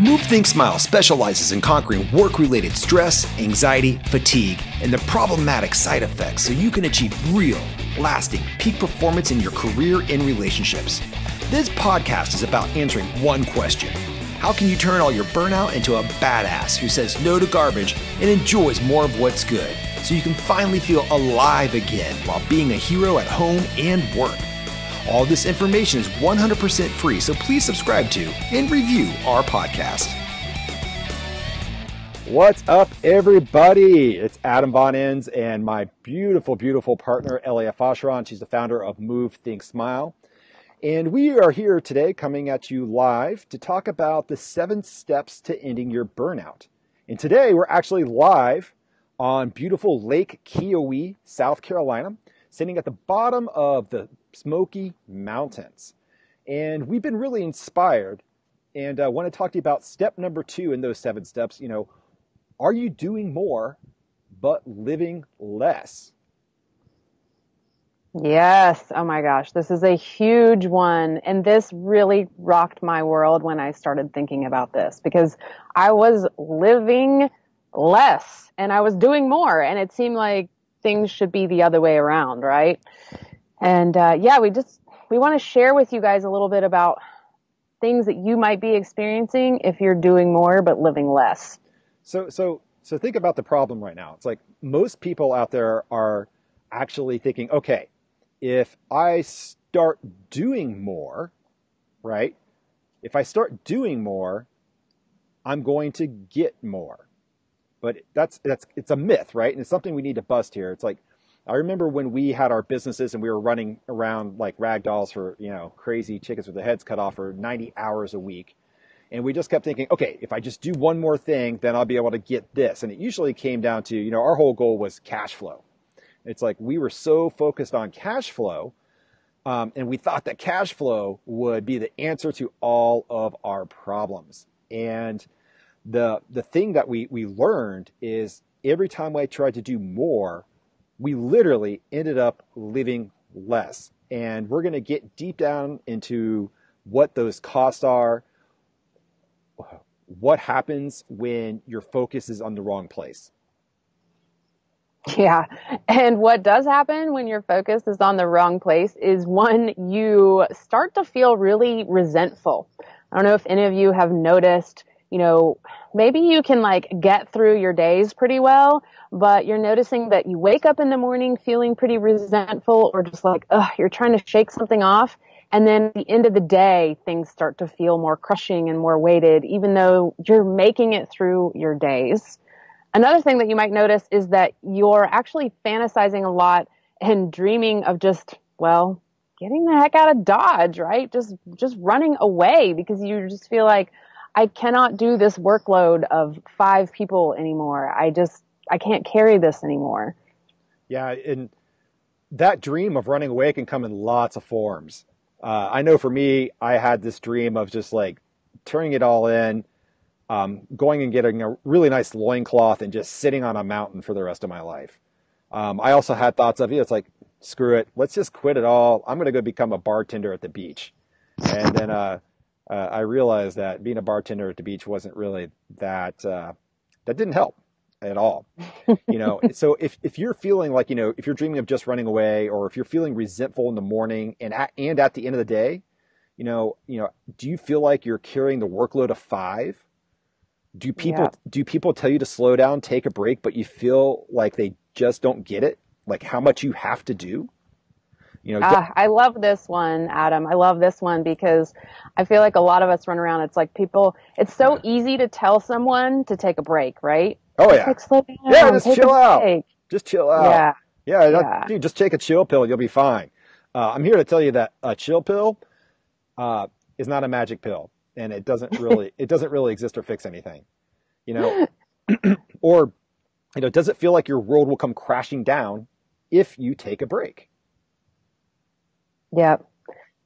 Move Think Smile specializes in conquering work-related stress, anxiety, fatigue, and the problematic side effects so you can achieve real, lasting peak performance in your career and relationships. This podcast is about answering one question. How can you turn all your burnout into a badass who says no to garbage and enjoys more of what's good so you can finally feel alive again while being a hero at home and work? All this information is 100% free, so please subscribe to and review our podcast. What's up, everybody? It's Adam Von Enns and my beautiful, beautiful partner, Elia Fosheron. She's the founder of Move Think Smile. And we are here today coming at you live to talk about the 7 steps to ending your burnout. And today we're actually live on beautiful Lake Keowee, South Carolina, sitting at the bottom of the Smoky Mountains. And we've been really inspired, and I want to talk to you about step number 2 in those 7 steps. Are you doing more but living less? Yes. Oh my gosh. This is a huge one. And this really rocked my world when I started thinking about this, because I was living less and I was doing more, and it seemed like things should be the other way around, right? And we want to share with you guys a little bit about things that you might be experiencing if you're doing more but living less. So think about the problem right now. It's like most people out there are actually thinking, okay, if I start doing more, right? If I start doing more, I'm going to get more. But it's a myth, right? And it's something we need to bust here. It's like, I remember when we had our businesses and we were running around like rag dolls for, crazy chickens with their heads cut off for 90 hours a week. And we just kept thinking, okay, if I just do one more thing, then I'll be able to get this. And it usually came down to, our whole goal was cash flow. It's like we were so focused on cash flow, and we thought that cash flow would be the answer to all of our problems. And the thing that we learned is every time I tried to do more, we literally ended up living less. And we're going to get deep down into what those costs are, what happens when your focus is on the wrong place. Yeah. And what does happen when your focus is on the wrong place is, one, you start to feel really resentful. I don't know if any of you have noticed, maybe you can get through your days pretty well, but you're noticing that you wake up in the morning feeling pretty resentful, or just you're trying to shake something off. And then at the end of the day, things start to feel more crushing and more weighted, even though you're making it through your days. Another thing that you might notice is that you're actually fantasizing a lot and dreaming of just, getting the heck out of Dodge, right? Just running away, because you just feel like, I cannot do this workload of 5 people anymore. I can't carry this anymore. Yeah, and that dream of running away can come in lots of forms. I know for me, I had this dream of just turning it all in, going and getting a really nice loincloth and just sitting on a mountain for the rest of my life. I also had thoughts of, it's like, screw it, let's just quit it all. I'm going to go become a bartender at the beach. And then I realized that being a bartender at the beach wasn't really that didn't help at all. So if you're feeling like, if you're dreaming of just running away, or if you're feeling resentful in the morning and at the end of the day, do you feel like you're carrying the workload of 5? Do people tell you to slow down, take a break, but you feel like they just don't get it? Like how much you have to do? I love this one, Adam. I love this one because I feel like a lot of us run around. It's like it's so easy to tell someone to take a break, right? Oh, yeah. Slow down, yeah, just chill out. Just chill out. Yeah. Dude, just take a chill pill. You'll be fine. I'm here to tell you that a chill pill is not a magic pill, and it doesn't really exist or fix anything. Or, does it feel like your world will come crashing down if you take a break? Yeah.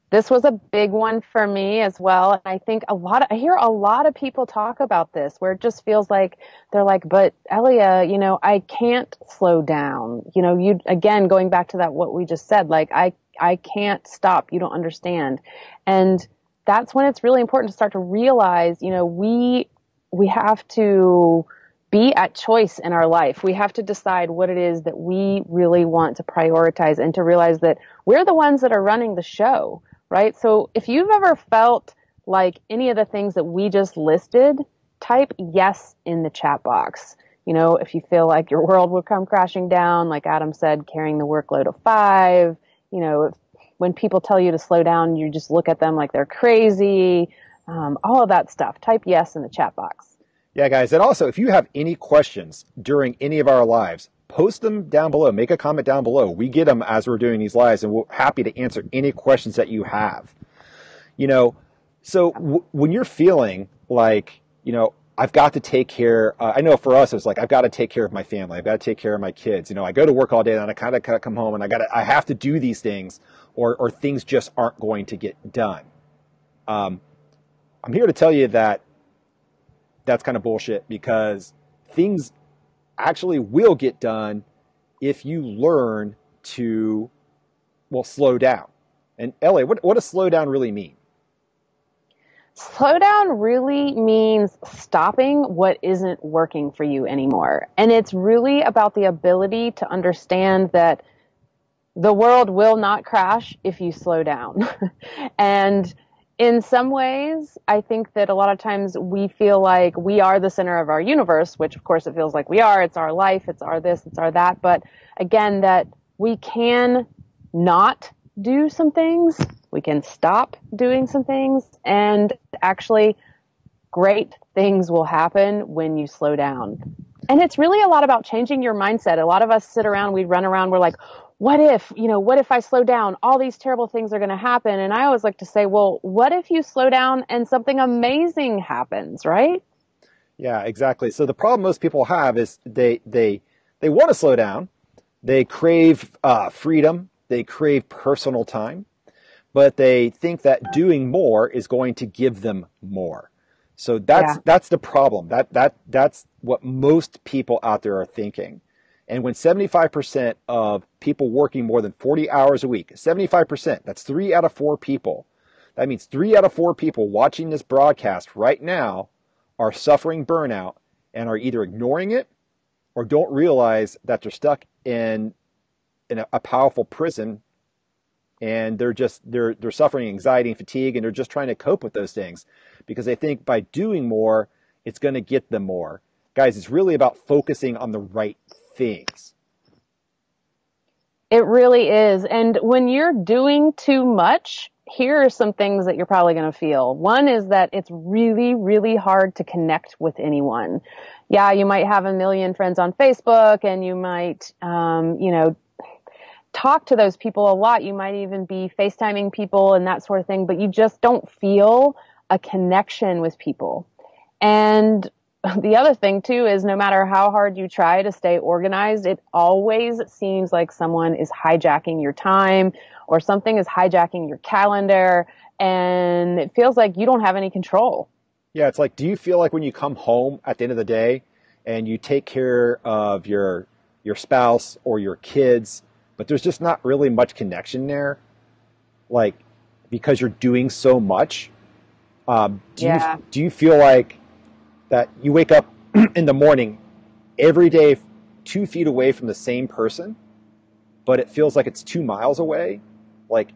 This was a big one for me as well. And I think I hear a lot of people talk about this, where it just feels like they're like, but Elia, I can't slow down. Again, going back to that, what we just said, I can't stop. You don't understand. And that's when it's really important to start to realize, we have to be at choice in our life. We have to decide what it is that we really want to prioritize, and to realize that we're the ones that are running the show, right? So if you've ever felt like any of the things that we just listed, type yes in the chat box. If you feel like your world will come crashing down, like Adam said, carrying the workload of 5, when people tell you to slow down, you just look at them like they're crazy, all of that stuff. Type yes in the chat box. Yeah, guys. And also, if you have any questions during any of our lives, post them down below. Make a comment down below. We get them as we're doing these lives, and we're happy to answer any questions that you have. So when you're feeling like, I've got to take care, I know for us, it's like, I've got to take care of my family. I've got to take care of my kids. I go to work all day and I kind of come home and I have to do these things, or things just aren't going to get done. I'm here to tell you that that's kind of bullshit, because things actually will get done if you learn to, slow down. And Ellie, what does slow down really mean? Slow down really means stopping what isn't working for you anymore. And it's really about the ability to understand that the world will not crash if you slow down. And in some ways, I think that a lot of times we feel like we are the center of our universe, which of course it feels like we are. It's our life, it's our this, it's our that. But again, that we can not do some things. We can stop doing some things, and actually great things will happen when you slow down. And it's really a lot about changing your mindset. A lot of us sit around, we run around, we're like, what if I slow down? All these terrible things are going to happen. And I always like to say, well, what if you slow down and something amazing happens, right? Yeah, exactly. So the problem most people have is they want to slow down. They crave freedom. They crave personal time. But they think that doing more is going to give them more. So that's the problem. That's what most people out there are thinking. And when 75% of people working more than 40 hours a week, 75%, that's 3 out of 4 people. That means 3 out of 4 people watching this broadcast right now are suffering burnout and are either ignoring it or don't realize that they're stuck in a powerful prison, and they're suffering anxiety and fatigue, and they're just trying to cope with those things because they think by doing more, it's going to get them more. Guys, it's really about focusing on the right things. It really is. And when you're doing too much, here are some things that you're probably going to feel. One is that it's really, really hard to connect with anyone. Yeah, you might have a million friends on Facebook, and you might, talk to those people a lot. You might even be FaceTiming people and that sort of thing, but you just don't feel a connection with people. And the other thing too is no matter how hard you try to stay organized, it always seems like someone is hijacking your time or something is hijacking your calendar, and it feels like you don't have any control. Yeah, it's like, do you feel like when you come home at the end of the day and you take care of your spouse or your kids, but there's just not really much connection there, like, because you're doing so much? Do you feel like that you wake up in the morning every day 2 feet away from the same person, but it feels like it's 2 miles away? Like,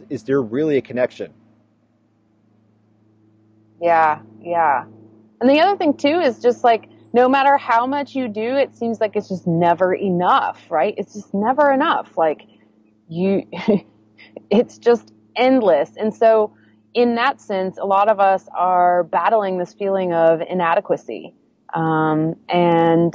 is there really a connection? Yeah. And the other thing too is just like, no matter how much you do, it seems like it's just never enough, right? It's just never enough. Like it's just endless. And so in that sense, a lot of us are battling this feeling of inadequacy. And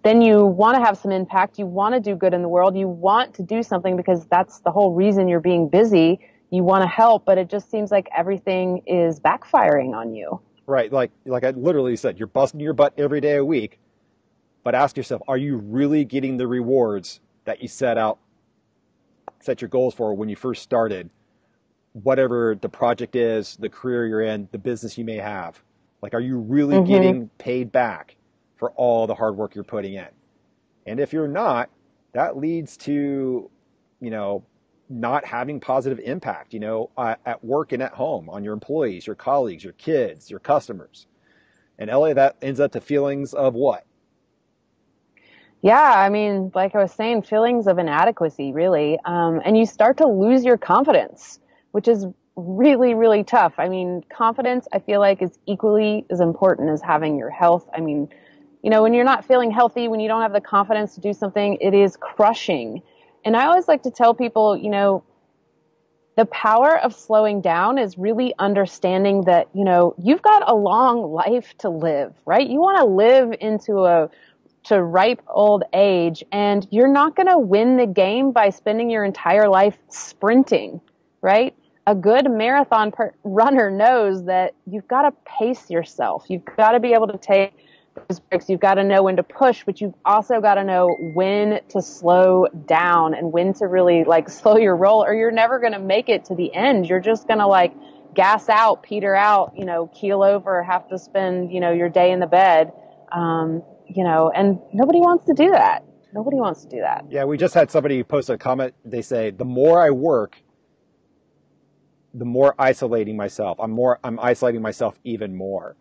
then you want to have some impact. You want to do good in the world. You want to do something because that's the whole reason you're being busy. You want to help, but it just seems like everything is backfiring on you. Right. Like I literally said, you're busting your butt every day a week, but ask yourself, are you really getting the rewards that you set your goals for when you first started? Whatever the project is, the career you're in, the business you may have. Like, are you really getting paid back for all the hard work you're putting in? And if you're not, that leads to, not having positive impact, at work and at home on your employees, your colleagues, your kids, your customers. And Elliot, that ends up to feelings of what? Yeah, I mean, like I was saying, feelings of inadequacy, really. And you start to lose your confidence, which is really, really tough. I mean, confidence, I feel like, is equally as important as having your health. I mean, when you're not feeling healthy, when you don't have the confidence to do something, it is crushing. And I always like to tell people, the power of slowing down is really understanding that, you've got a long life to live, right? You want to live to ripe old age, and you're not going to win the game by spending your entire life sprinting, right? A good marathon runner knows that you've got to pace yourself. You've got to be able to take those breaks. You've got to know when to push, but you've also got to know when to slow down and when to really slow your roll, or you're never going to make it to the end. You're just going to gas out, peter out, keel over, have to spend, your day in the bed. And nobody wants to do that. Nobody wants to do that. Yeah, we just had somebody post a comment. They say, the more I work, the more isolating myself. I'm isolating myself even more.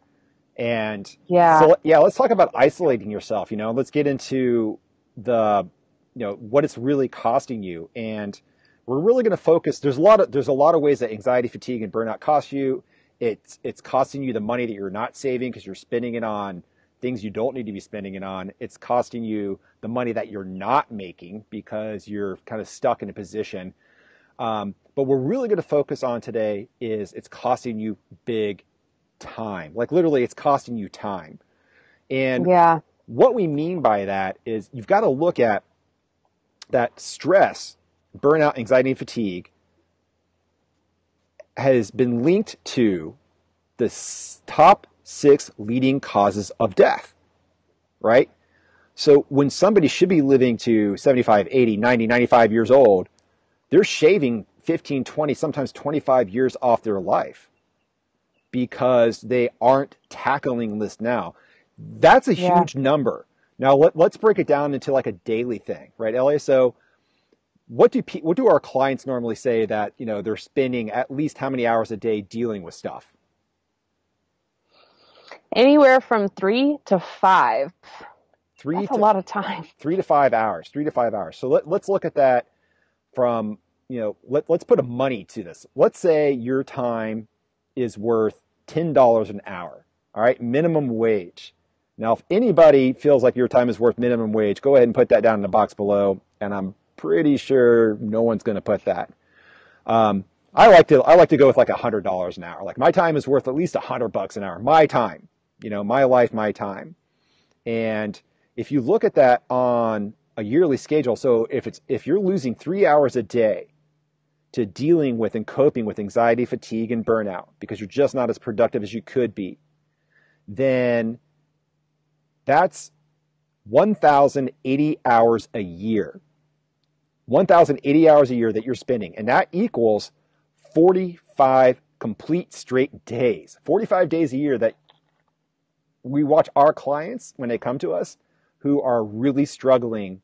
And so, let's talk about isolating yourself. Let's get into what it's really costing you. And we're really going to focus. There's a lot of ways that anxiety, fatigue, and burnout cost you. It's costing you the money that you're not saving because you're spending it on things you don't need to be spending it on. It's costing you the money that you're not making because you're kind of stuck in a position. But we're really going to focus on today is it's costing you big time. Literally, it's costing you time. And what we mean by that is you've got to look at that stress, burnout, anxiety, and fatigue has been linked to the top 6 leading causes of death, right? So when somebody should be living to 75, 80, 90, 95 years old, they're shaving 15, 20, sometimes 25 years off their life because they aren't tackling this now. That's a huge number. Now let's break it down into a daily thing, right, Ellie? So what do our clients normally say that, they're spending at least how many hours a day dealing with stuff? Anywhere from 3 to 5. That's a lot of time. 3 to 5 hours. 3 to 5 hours. So let's look at that from, let's put a money to this. Let's say your time is worth $10 an hour. All right, minimum wage. Now, if anybody feels like your time is worth minimum wage, go ahead and put that down in the box below. And I'm pretty sure no one's going to put that. I like to go with $100 an hour. My time is worth at least $100 an hour. My time. My life, my time. And if you look at that on a yearly schedule, so if you're losing 3 hours a day to dealing with and coping with anxiety, fatigue, and burnout because you're just not as productive as you could be, then that's 1,080 hours a year. 1,080 hours a year that you're spending. And that equals 45 complete straight days. 45 days a year that we watch our clients when they come to us who are really struggling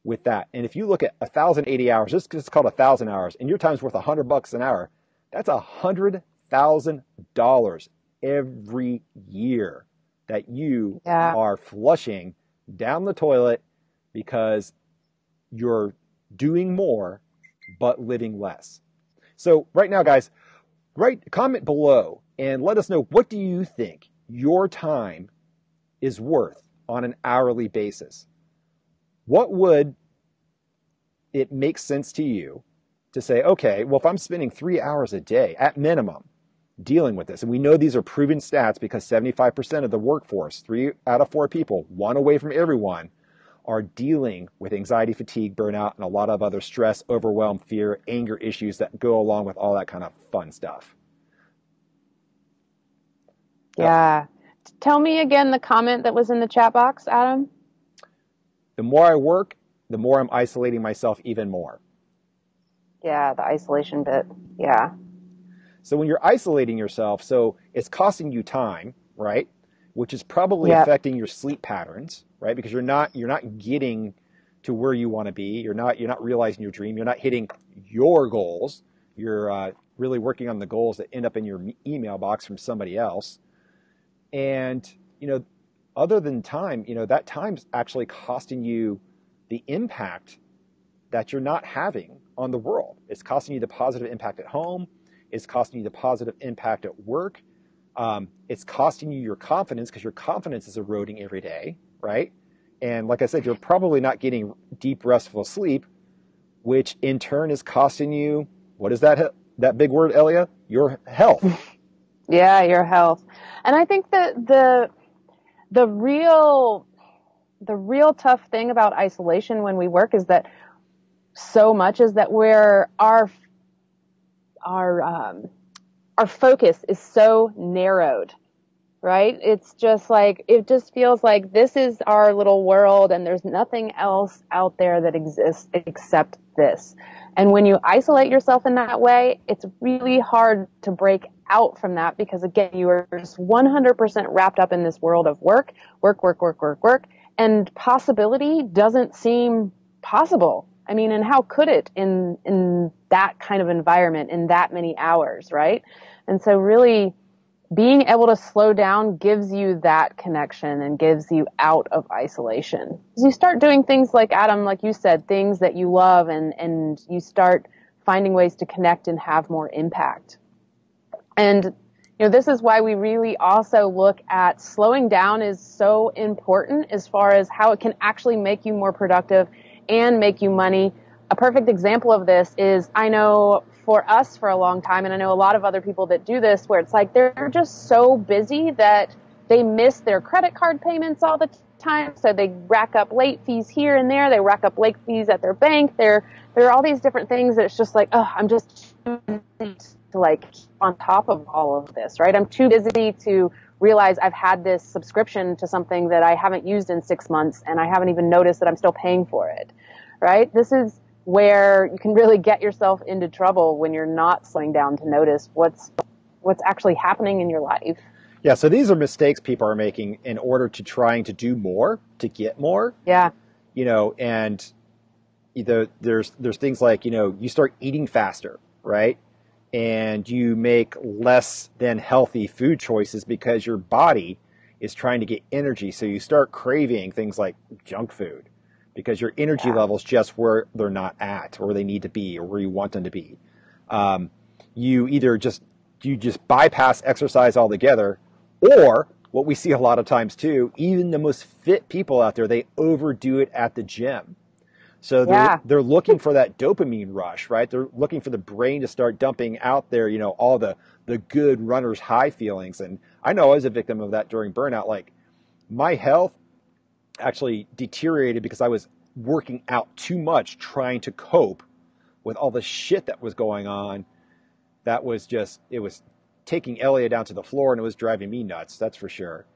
with that. And if you look at 1,080 hours, just because it's called 1,000 hours, and your time's worth $100 an hour, that's $100,000 every year that you are flushing down the toilet because you're doing more but living less. So right now, guys, comment below and let us know, what do you think your time is worth on an hourly basis? What would it make sense to you to say, okay, well, if I'm spending 3 hours a day at minimum dealing with this, and we know these are proven stats because 75% of the workforce, 3 out of 4 people, 1 away from everyone, are dealing with anxiety, fatigue, burnout, and a lot of other stress, overwhelm, fear, anger issues that go along with all that kind of fun stuff. Yeah. Tell me again the comment that was in the chat box, Adam. The more I work, the more I'm isolating myself even more. Yeah, the isolation bit. Yeah. So when you're isolating yourself, so it's costing you time, right? Which is probably affecting your sleep patterns, right? Because you're not getting to where you want to be. You're not realizing your dream. You're not hitting your goals. You're really working on the goals that end up in your email box from somebody else. And, other than time, that time's actually costing you the impact that you're not having on the world. It's costing you the positive impact at home. It's costing you the positive impact at work. It's costing you your confidence, because your confidence is eroding every day, right? And like I said, you're probably not getting deep, restful sleep, which in turn is costing you, what is that big word, Elia? Your health. Yeah, your health. And I think that the real tough thing about isolation when we work is that so much is that our focus is so narrowed, right? It's just like, it just feels like this is our little world and there's nothing else out there that exists except this. And when you isolate yourself in that way, it's really hard to break out from that, because again, you are just 100% wrapped up in this world of work, and possibility doesn't seem possible. I mean, and how could it in that kind of environment, in that many hours, right? And so really being able to slow down gives you that connection and gives you out of isolation. As you start doing things like, Adam, like you said, things that you love, and you start finding ways to connect and have more impact. And this is why we really also look at slowing down is so important as far as how it can actually make you more productive and make you money. A perfect example of this is, I know for us for a long time, and I know a lot of other people that do this, where it's like they're just so busy that they miss their credit card payments all the time. So they rack up late fees here and there. They rack up late fees at their bank. There are all these different things that it's just like, oh, I'm just too busy to like keep on top of all of this, right? I'm too busy to realize I've had this subscription to something that I haven't used in 6 months, and I haven't even noticed that I'm still paying for it, right? This is where you can really get yourself into trouble when you're not slowing down to notice what's actually happening in your life. Yeah, so these are mistakes people are making in order to trying to do more, to get more. Yeah. And there's things like, you start eating faster, right? And you make less than healthy food choices because your body is trying to get energy. So you start craving things like junk food because your energy levels just where they're not at, or they need to be, or where you want them to be. You just bypass exercise altogether, or what we see a lot of times too, even the most fit people out there, they overdo it at the gym. So they're looking for that dopamine rush, right? They're looking for the brain to start dumping out there, all the good runner's high feelings. And I know I was a victim of that during burnout. Like, my health actually deteriorated because I was working out too much, trying to cope with all the shit that was going on. That was just, it was taking Elliot down to the floor, and it was driving me nuts. That's for sure.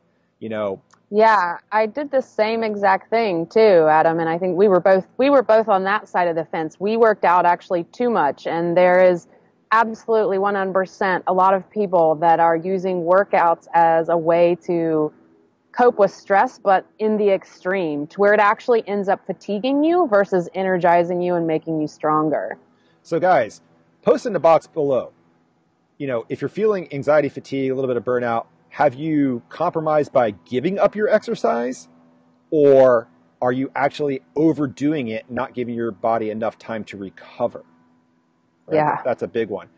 Yeah, I did the same exact thing too, Adam, and I think we were both on that side of the fence. We worked out actually too much, and there is absolutely 100% a lot of people that are using workouts as a way to cope with stress, but in the extreme, to where it actually ends up fatiguing you versus energizing you and making you stronger. So guys, post in the box below. If you're feeling anxiety, fatigue, a little bit of burnout, have you compromised by giving up your exercise, or are you actually overdoing it, not giving your body enough time to recover? Right? Yeah. That's a big one.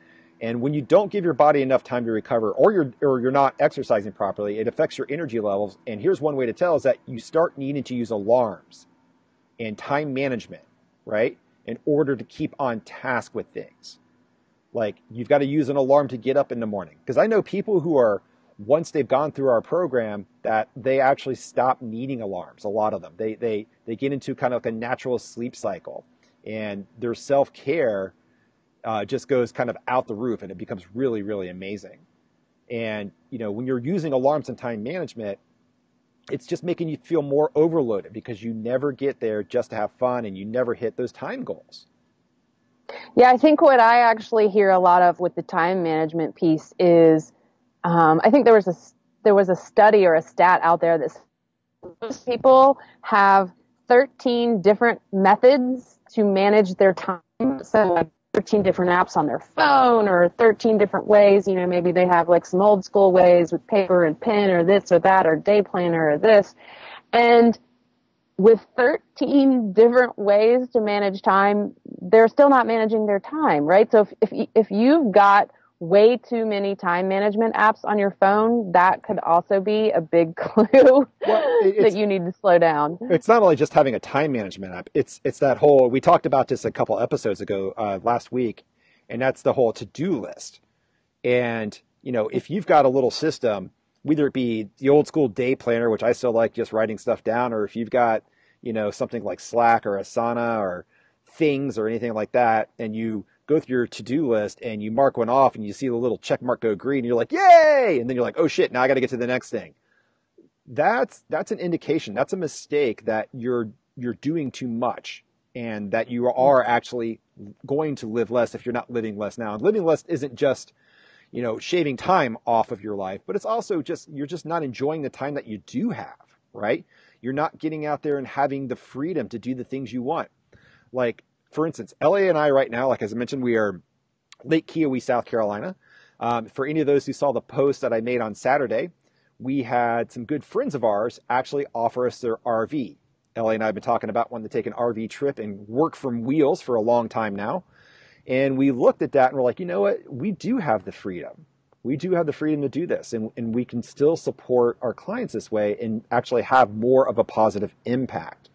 And when you don't give your body enough time to recover, or you're not exercising properly, it affects your energy levels. And here's one way to tell is that you start needing to use alarms and time management, right? In order to keep on task with things. Like, you've got to use an alarm to get up in the morning. Because I know people who are, once they've gone through our program, that they actually stop needing alarms. A lot of them, they get into kind of like a natural sleep cycle, and their self-care just goes kind of out the roof, and it becomes really, really amazing. And when you're using alarms and time management, it's just making you feel more overloaded, because you never get there just to have fun, and you never hit those time goals. Yeah, I think what I actually hear a lot of with the time management piece is, I think there was a study or a stat out there that most people have 13 different methods to manage their time. So like 13 different apps on their phone, or 13 different ways. Maybe they have like some old school ways with paper and pen, or this or that, or day planner or this. And with 13 different ways to manage time, they're still not managing their time, right? So if you've got way too many time management apps on your phone, that could also be a big clue that you need to slow down. It's not only just having a time management app. It's that whole, we talked about this a couple episodes ago, last week, and that's the whole to-do list. And, if you've got a little system, whether it be the old school day planner, which I still like just writing stuff down, or if you've got, something like Slack or Asana or Things or anything like that, and you go through your to-do list and you mark one off and you see the little check mark go green, and you're like, yay! And then you're like, oh shit, now I got to get to the next thing. That's an indication. That's a mistake that you're doing too much, and that you are actually going to live less if you're not living less now. And living less isn't just, shaving time off of your life, but it's also you're just not enjoying the time that you do have, right? You're not getting out there and having the freedom to do the things you want. Like, for instance, LA and I right now, like as I mentioned, we are Lake Keowee, South Carolina. For any of those who saw the post that I made on Saturday, we had some good friends of ours actually offer us their RV. LA and I have been talking about wanting to take an RV trip and work from wheels for a long time now. And we looked at that and we're like, you know what? We do have the freedom. We do have the freedom to do this. And we can still support our clients this way and actually have more of a positive impact.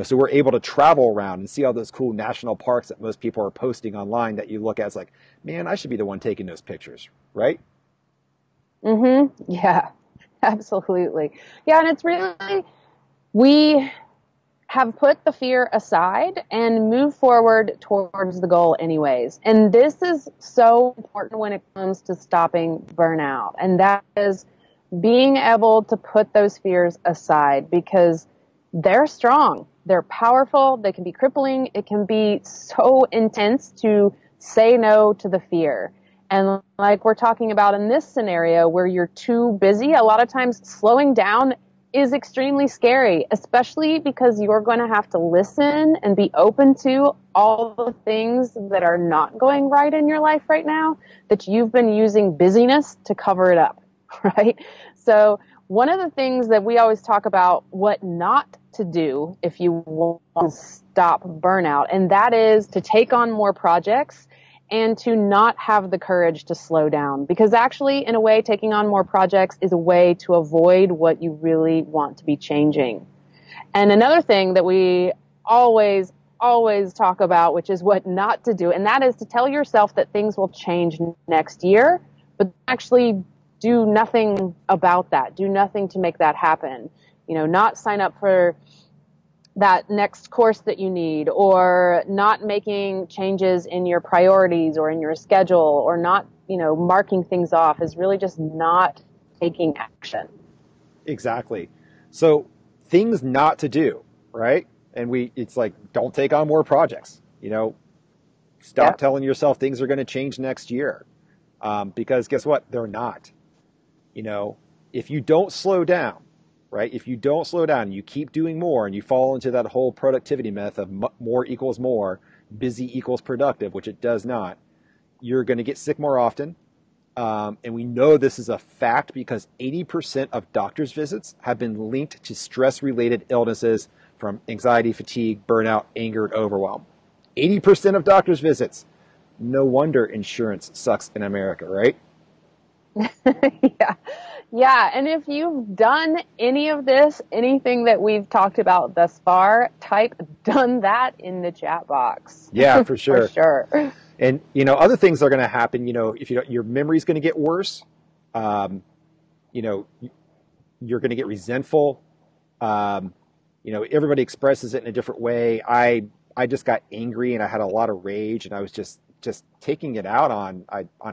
So we're able to travel around and see all those cool national parks that most people are posting online that you look at. It's like, man, I should be the one taking those pictures, right? Mm-hmm. Yeah, absolutely. Yeah, and it's really, we have put the fear aside and move forward towards the goal anyways. And this is so important when it comes to stopping burnout. And that is being able to put those fears aside, because they're strong. They're powerful. They can be crippling. It can be so intense to say no to the fear. And like we're talking about in this scenario where you're too busy, a lot of times slowing down is extremely scary, especially because you're going to have to listen and be open to all the things that are not going right in your life right now, that you've been using busyness to cover it up, right? So one of the things that we always talk about, what not to do if you want to stop burnout, and that is to take on more projects and to not have the courage to slow down. Because actually, in a way, taking on more projects is a way to avoid what you really want to be changing. And another thing that we always talk about, which is what not to do, and that is to tell yourself that things will change next year, but actually do nothing about that. Do nothing to make that happen. Not sign up for that next course that you need, or not making changes in your priorities or in your schedule, or not, marking things off, is really just not taking action. Exactly. So things not to do, right? And it's like, don't take on more projects, stop telling yourself things are going to change next year. Because guess what? They're not. If you don't slow down, right? If you don't slow down and you keep doing more and you fall into that whole productivity myth of more equals more, busy equals productive, which it does not, you're going to get sick more often. And we know this is a fact because 80% of doctor's visits have been linked to stress-related illnesses from anxiety, fatigue, burnout, anger, and overwhelm. 80% of doctor's visits. No wonder insurance sucks in America, right? Yeah. Yeah. And if you've done any of this, anything that we've talked about thus far, type "done that" in the chat box. Yeah, for sure. For sure. And, other things are going to happen, if your memory's going to get worse, you're going to get resentful. Everybody expresses it in a different way. I just got angry and I had a lot of rage, and I was just taking it out on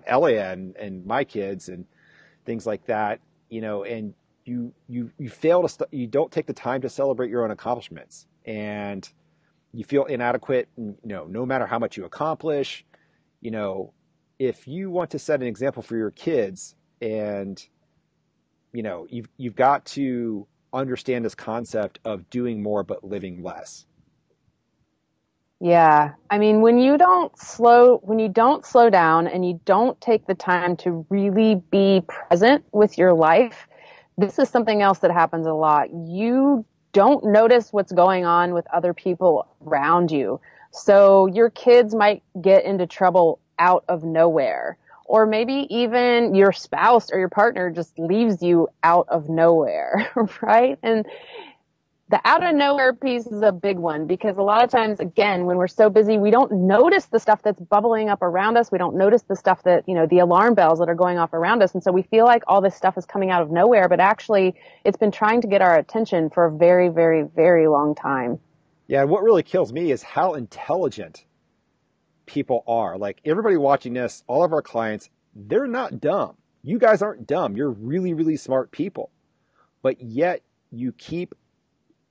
Elia and my kids and things like that, and you fail you don't take the time to celebrate your own accomplishments, and you feel inadequate, no matter how much you accomplish. If you want to set an example for your kids, and you've got to understand this concept of doing more but living less. Yeah. I mean, when you don't slow down and you don't take the time to really be present with your life, this is something else that happens a lot. You don't notice what's going on with other people around you. So your kids might get into trouble out of nowhere. Or maybe even your spouse or your partner just leaves you out of nowhere, right? And the out of nowhere piece is a big one because a lot of times, again, when we're so busy, we don't notice the stuff that's bubbling up around us. We don't notice the stuff that, the alarm bells that are going off around us. And so we feel like all this stuff is coming out of nowhere, but actually it's been trying to get our attention for a very, very, very long time. Yeah, and what really kills me is how intelligent people are. Like everybody watching this, all of our clients, they're not dumb. You guys aren't dumb. You're really, really smart people. But yet you keep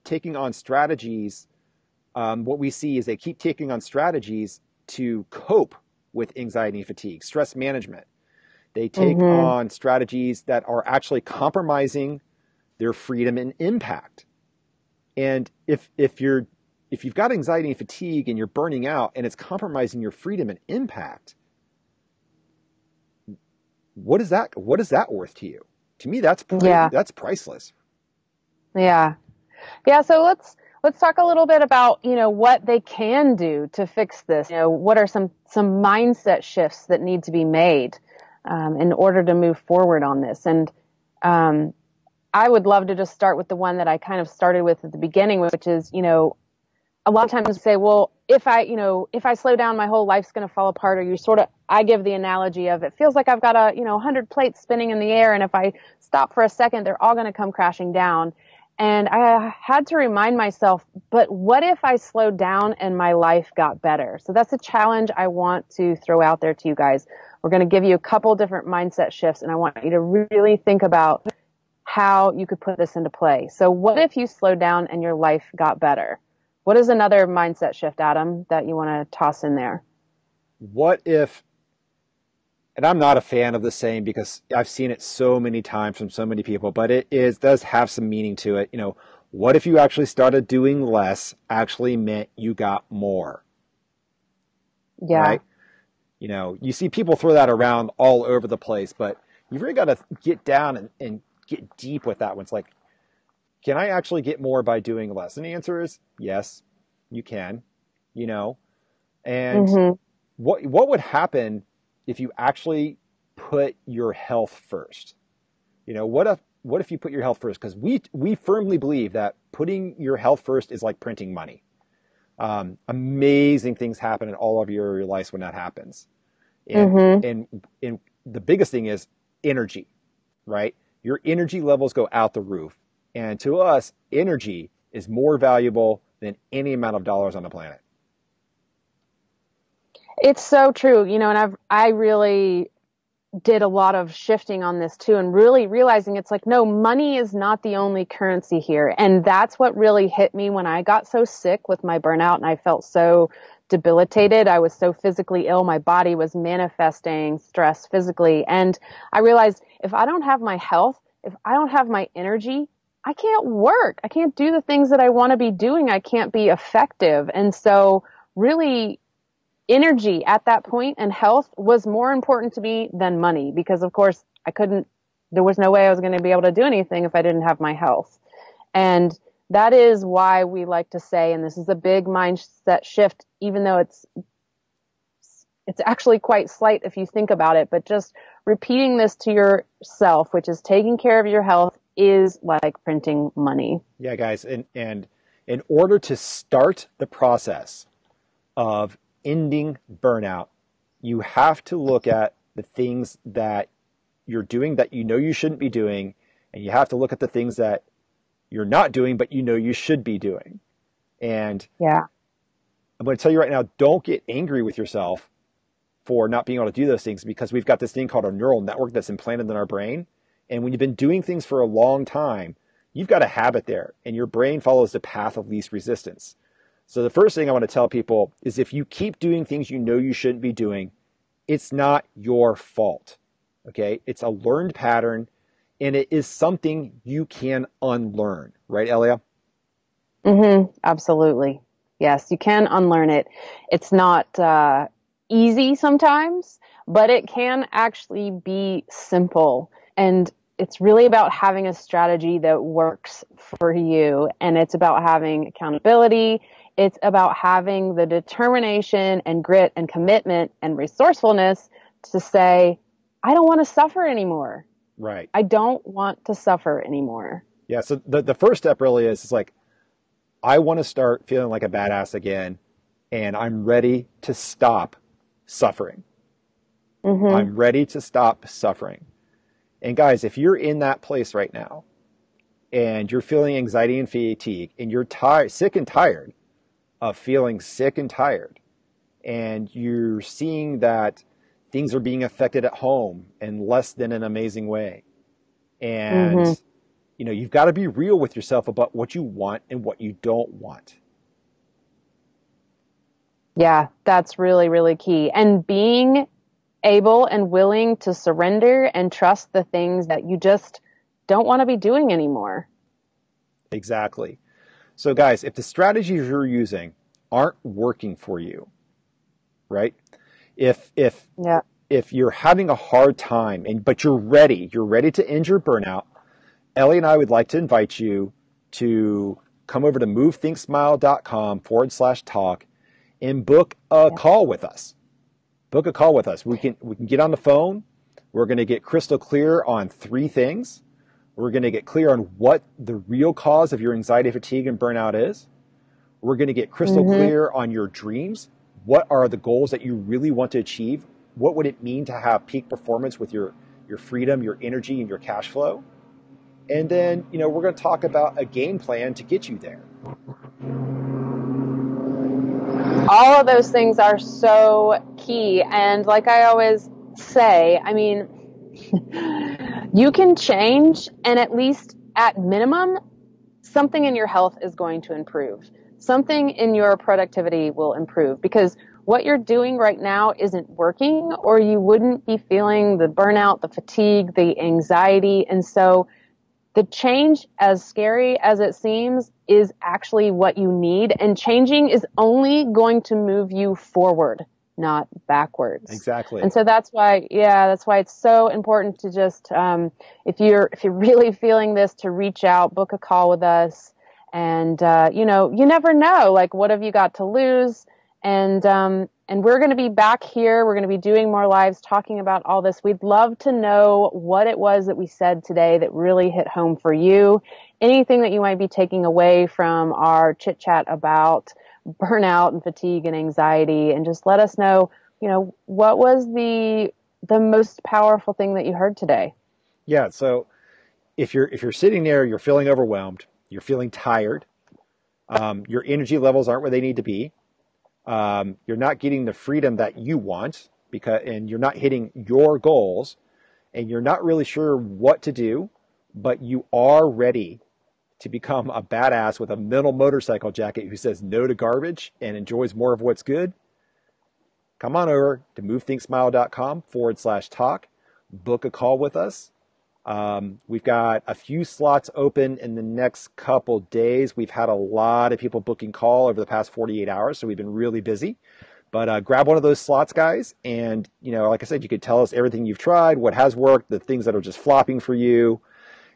taking on strategies. What we see is they keep taking on strategies to cope with anxiety and fatigue, stress management. They take on strategies that are actually compromising their freedom and impact. And if you've got anxiety and fatigue and you're burning out and it's compromising your freedom and impact, what is that worth to you? To me, that's priceless. Yeah. Yeah, so let's talk a little bit about, what they can do to fix this. What are some mindset shifts that need to be made in order to move forward on this? And I would love to just start with the one that I kind of started with at the beginning, which is, a lot of times we say, well, if I slow down, my whole life's going to fall apart. Or I give the analogy of it feels like I've got 100 plates spinning in the air. And if I stop for a second, they're all going to come crashing down. And I had to remind myself, but what if I slowed down and my life got better? So that's a challenge I want to throw out there to you guys. We're going to give you a couple different mindset shifts, and I want you to really think about how you could put this into play. So what if you slowed down and your life got better? What is another mindset shift, Adam, that you want to toss in there? What if, and I'm not a fan of the saying because I've seen it so many times from so many people, but does have some meaning to it. What if you actually started doing less actually meant you got more? Yeah. Right? You see people throw that around all over the place, but you've really got to get down and get deep with that one. It's like, can I actually get more by doing less? And the answer is yes, you can, and what would happen if you actually put your health first? What if you put your health first? Because we firmly believe that putting your health first is like printing money. Amazing things happen in all of your lives when that happens. And the biggest thing is energy, right? Your energy levels go out the roof. And to us, energy is more valuable than any amount of dollars on the planet. It's so true, and I really did a lot of shifting on this too, and really realizing it's like, no, money is not the only currency here. And that's what really hit me when I got so sick with my burnout and I felt so debilitated. I was so physically ill. My body was manifesting stress physically. And I realized if I don't have my health, if I don't have my energy, I can't work. I can't do the things that I want to be doing. I can't be effective. And so really energy at that point and health was more important to me than money because of course there was no way I was going to be able to do anything if I didn't have my health. And that is why we like to say, and this is a big mindset shift, even though it's actually quite slight if you think about it, but just repeating this to yourself, which is taking care of your health is like printing money. Yeah, guys. And in order to start the process of ending burnout, you have to look at the things that you're doing that you shouldn't be doing, and you have to look at the things that you're not doing but you should be doing. And yeah, I'm going to tell you right now, don't get angry with yourself for not being able to do those things, because we've got this thing called a neural network that's implanted in our brain. And when you've been doing things for a long time, you've got a habit there, and your brain follows the path of least resistance. So the first thing I want to tell people is if you keep doing things you shouldn't be doing, it's not your fault. Okay? It's a learned pattern. and it is something you can unlearn, right, Elia? Absolutely. Yes, you can unlearn it. It's not easy sometimes, but it can actually be simple. And it's really about having a strategy that works for you. And it's about having accountability. It's about having the determination and grit and commitment and resourcefulness to say, I don't want to suffer anymore. Right. I don't want to suffer anymore. Yeah. So the first step really is like, I want to start feeling like a badass again, and I'm ready to stop suffering. I'm ready to stop suffering. And guys, if you're in that place right now and you're feeling anxiety and fatigue and you're tired, sick and tired of feeling sick and tired, and you're seeing that things are being affected at home in less than an amazing way, and you know, you've got to be real with yourself about what you want and what you don't want. Yeah, that's really, really key. And being able and willing to surrender and trust the things that you just don't want to be doing anymore. Exactly. So guys, if the strategies you're using aren't working for you, right? If Yeah. if you're having a hard time but you're ready to end your burnout, Ellie and I would like to invite you to come over to movethinksmile.com/talk and book a call with us. Book a call with us. We can get on the phone. We're going to get crystal clear on 3 things. We're going to get clear on what the real cause of your anxiety, fatigue, and burnout is. We're going to get crystal clear on your dreams. What are the goals that you really want to achieve? What would it mean to have peak performance with your freedom, your energy, and your cash flow? And then, you know, we're going to talk about a game plan to get you there. All of those things are so key. And like I always say, I mean, you can change, and at least at minimum, something in your health is going to improve. Something in your productivity will improve, because what you're doing right now isn't working, or you wouldn't be feeling the burnout, the fatigue, the anxiety. And so the change, as scary as it seems, is actually what you need. And changing is only going to move you forward, not backwards. Exactly. And so that's why it's so important to just, if you're really feeling this, to reach out, book a call with us. And, you know, you never know, like, what have you got to lose? And we're going to be back here. We're going to be doing more lives talking about all this. We'd love to know what it was that we said today that really hit home for you. Anything that you might be taking away from our chit chat about burnout and fatigue and anxiety, and just let us know, you know, what was the most powerful thing that you heard today? Yeah. So if you're sitting there, you're feeling overwhelmed, you're feeling tired, your energy levels aren't where they need to be. You're not getting the freedom that you want, and you're not hitting your goals, and you're not really sure what to do, but you are ready to become a badass with a mental motorcycle jacket who says no to garbage and enjoys more of what's good. Come on over to movethinksmile.com/talk, book a call with us. We've got a few slots open in the next couple days. We've had a lot of people booking call over the past 48 hours, so we've been really busy. But grab one of those slots, guys. And, you know, like I said, you could tell us everything you've tried, what has worked, the things that are just flopping for you.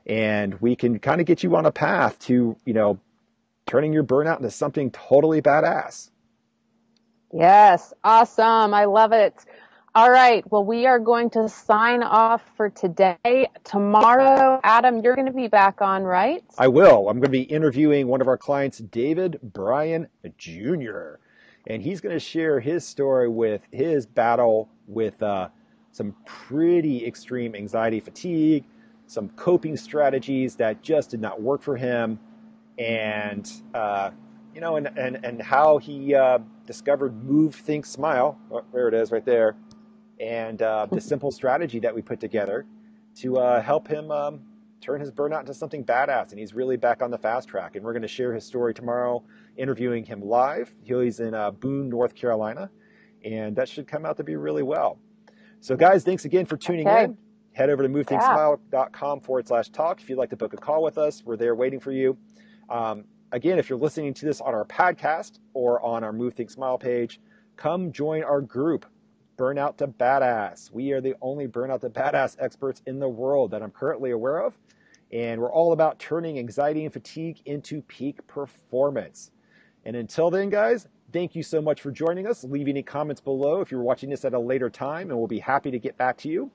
And we can kind of get you on a path to, you know, turning your burnout into something totally badass. Yes. Awesome. I love it. All right. Well, we are going to sign off for today. Tomorrow, Adam, you're going to be back on, right? I will. I'm going to be interviewing one of our clients, David Bryan Jr., and he's going to share his story with his battle with some pretty extreme anxiety, fatigue, some coping strategies that just did not work for him, and you know, and how he discovered Move, Think, Smile. Oh, there it is, right there. And the simple strategy that we put together to help him turn his burnout into something badass. And he's really back on the fast track. And we're going to share his story tomorrow, interviewing him live. He's in Boone, North Carolina. And that should come out to be really well. So, guys, thanks again for tuning in. Head over to movethinksmile.com/talk if you'd like to book a call with us. We're there waiting for you. Again, if you're listening to this on our podcast or on our Move Think Smile page, come join our group, Burnout to Badass. We are the only Burnout to Badass experts in the world that I'm currently aware of. And we're all about turning anxiety and fatigue into peak performance. And until then, guys, thank you so much for joining us. Leave any comments below if you're watching this at a later time, and we'll be happy to get back to you.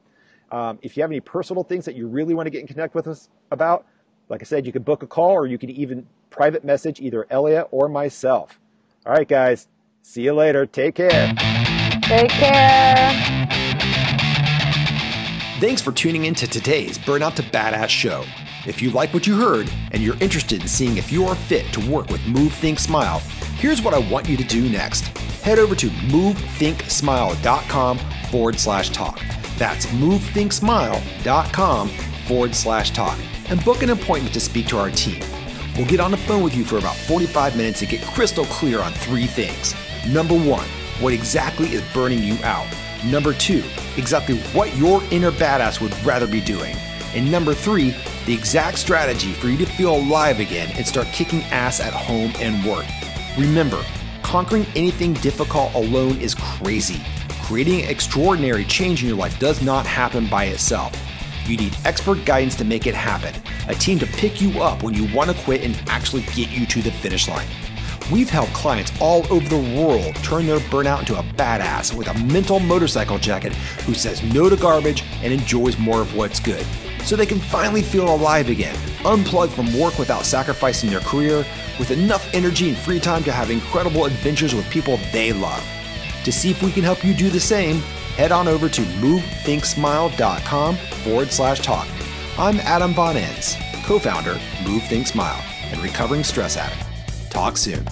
If you have any personal things that you really want to get in connect with us about, like I said, you can book a call or you can even private message either Elliot or myself. All right, guys. See you later. Take care. Take care. Thanks for tuning in to today's Burnout to Badass show. If you like what you heard and you're interested in seeing if you are fit to work with Move Think Smile, here's what I want you to do next. Head over to movethinksmile.com/talk. That's movethinksmile.com/talk and book an appointment to speak to our team. We'll get on the phone with you for about 45 minutes and get crystal clear on 3 things. Number 1, what exactly is burning you out? Number 2, exactly what your inner badass would rather be doing. And number 3, the exact strategy for you to feel alive again and start kicking ass at home and work. Remember, conquering anything difficult alone is crazy. Creating extraordinary change in your life does not happen by itself. You need expert guidance to make it happen, a team to pick you up when you want to quit and actually get you to the finish line. We've helped clients all over the world turn their burnout into a badass with a mental motorcycle jacket who says no to garbage and enjoys more of what's good, so they can finally feel alive again, unplug from work without sacrificing their career, with enough energy and free time to have incredible adventures with people they love. To see if we can help you do the same, head on over to movethinksmile.com/talk. I'm Adam Von Enns, co-founder, Move Think Smile, and recovering stress addict. Talk soon.